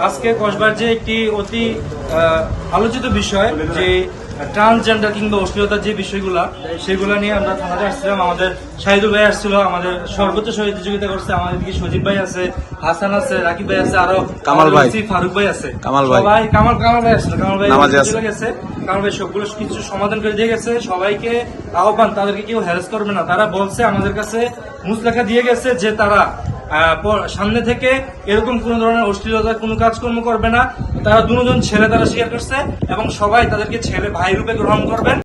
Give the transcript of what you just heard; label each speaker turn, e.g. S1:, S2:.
S1: আজকে কসবার যে একটি অতি আলোচিত বিষয় যে ট্রান্সজেন্ডার কিংবা অশ্লীলতার যে বিষয়গুলা সেগুলা নিয়ে আমরা থানাতে আসছিলাম। আমাদের শাহিদুল ভাই আসছিল, আমাদের সর্বোচ্চ সহযোগিতা করছে। আমাদের দিকে সজীব ভাই আছে, হাসান আছে, রাকিব ভাই আছে, আরো
S2: কামাল ভাই,
S1: ফারুক ভাই আছে,
S2: কামাল ভাই,
S1: সবাই কামাল ভাই আসছিল। কামাল ভাই
S2: গেছে,
S1: কামাল ভাই সবগুলো কিছু সমাধান করে দিয়ে গেছে। সবাইকে আহ্বান, তাদেরকে কেউ হ্যারাস করবে না। তারা বলছে আমাদের কাছে মুসলেখা দিয়ে গেছে যে তারা সামনে থেকে এরকম কোন ধরনের অশ্লীলতার কোনো কাজকর্ম করবে না। তারা দুজন ছেলে তারা স্বীকার করছে এবং সবাই তাদেরকে ছেলে ভাই রূপে গ্রহণ করবেন।